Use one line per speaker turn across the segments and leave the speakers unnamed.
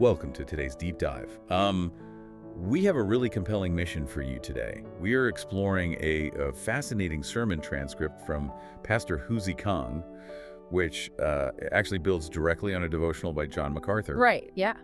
Welcome to today's deep dive. We have a really compelling mission for you today. We are exploring a fascinating sermon transcript from Pastor Huzi Kang, which actually builds directly on a devotional by John MacArthur.
Right, yeah.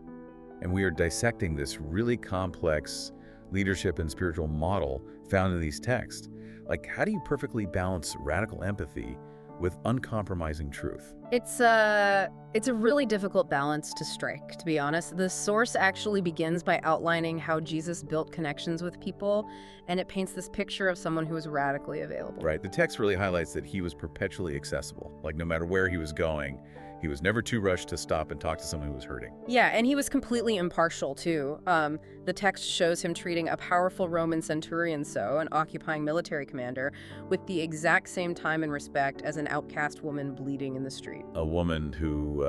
And we are dissecting this really complex leadership and spiritual model found in these texts. Like, how do you perfectly balance radical empathy with uncompromising truth?
It's a really difficult balance to strike, to be honest. The source actually begins by outlining how Jesus built connections with people, and it paints this picture of someone who is radically available.
Right. The text really highlights that he was perpetually accessible. Like, no matter where he was going, he was never too rushed to stop and talk to someone who was hurting.
Yeah, and he was completely impartial, too. The text shows him treating a powerful Roman centurion, an occupying military commander, with the exact same time and respect as an outcast woman bleeding in the street.
A woman who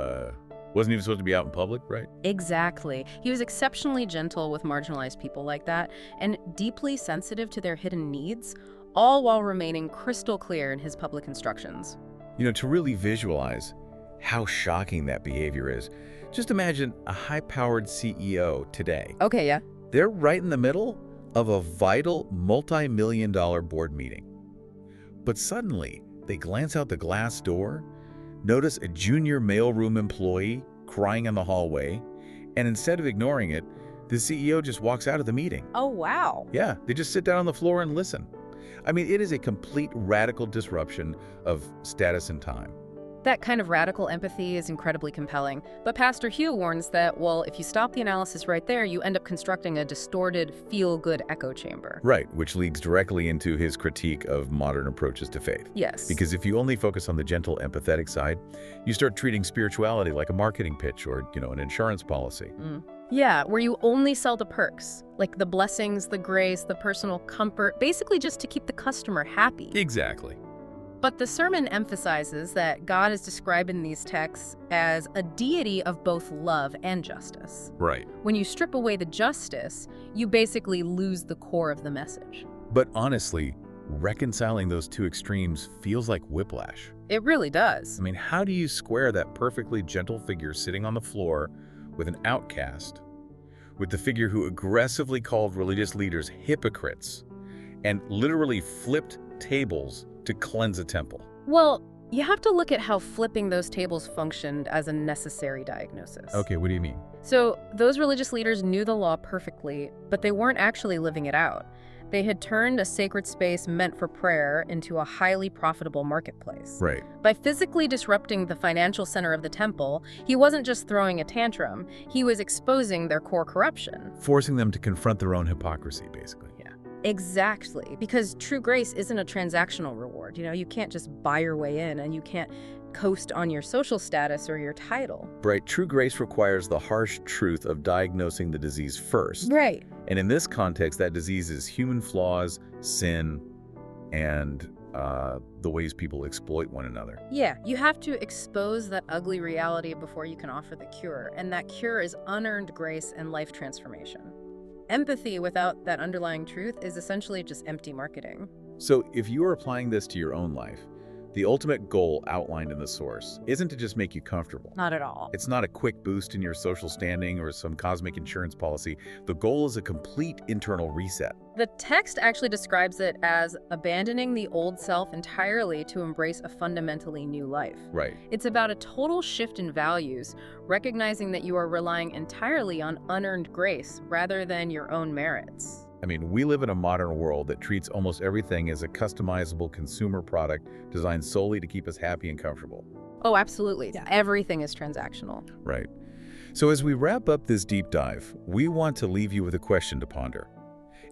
wasn't even supposed to be out in public, right?
Exactly. He was exceptionally gentle with marginalized people like that, and deeply sensitive to their hidden needs, all while remaining crystal clear in his public instructions.
You know, to really visualize how shocking that behavior is, just imagine a high-powered CEO today.
Okay, yeah.
They're right in the middle of a vital multi-million-dollar board meeting. But suddenly, they glance out the glass door, notice a junior mailroom employee crying in the hallway, and instead of ignoring it, the CEO just walks out of the meeting.
Oh, wow.
Yeah, they just sit down on the floor and listen. I mean, it is a complete radical disruption of status and time.
That kind of radical empathy is incredibly compelling. But Pastor Hugh warns that, well, if you stop the analysis right there, you end up constructing a distorted, feel-good echo chamber.
Right, which leads directly into his critique of modern approaches to faith.
Yes.
Because if you only focus on the gentle, empathetic side, you start treating spirituality like a marketing pitch or, an insurance policy.
Yeah, where you only sell the perks, like the blessings, the grace, the personal comfort, basically just to keep the customer happy.
Exactly.
But the sermon emphasizes that God is described in these texts as a deity of both love and justice.
Right.
When you strip away the justice, you basically lose the core of the message.
But honestly, reconciling those two extremes feels like whiplash.
It really does.
I mean, how do you square that perfectly gentle figure sitting on the floor with an outcast, with the figure who aggressively called religious leaders hypocrites and literally flipped tables to cleanse a temple?
Well, you have to look at how flipping those tables functioned as a necessary diagnosis.
Okay, what do you mean?
So, those religious leaders knew the law perfectly, but they weren't actually living it out. They had turned a sacred space meant for prayer into a highly profitable marketplace.
Right.
By physically disrupting the financial center of the temple, he wasn't just throwing a tantrum, he was exposing their core corruption.
Forcing them to confront their own hypocrisy, basically.
Exactly, because true grace isn't a transactional reward. You can't just buy your way in, and you can't coast on your social status or your title.
Right, true grace requires the harsh truth of diagnosing the disease first.
Right.
And in this context, that disease is human flaws, sin, and the ways people exploit one another.
Yeah, you have to expose that ugly reality before you can offer the cure, and that cure is unearned grace and life transformation. Empathy without that underlying truth is essentially just empty marketing.
So if you are applying this to your own life, the ultimate goal outlined in the source isn't to just make you comfortable.
Not at all.
It's not a quick boost in your social standing or some cosmic insurance policy. The goal is a complete internal reset.
The text actually describes it as abandoning the old self entirely to embrace a fundamentally new life.
Right.
It's about a total shift in values, recognizing that you are relying entirely on unearned grace rather than your own merits.
I mean, we live in a modern world that treats almost everything as a customizable consumer product designed solely to keep us happy and comfortable.
Oh, absolutely. Yeah. Everything is transactional.
Right. So as we wrap up this deep dive, we want to leave you with a question to ponder.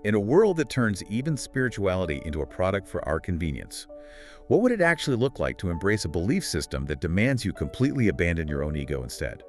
In a world that turns even spirituality into a product for our convenience, what would it actually look like to embrace a belief system that demands you completely abandon your own ego instead?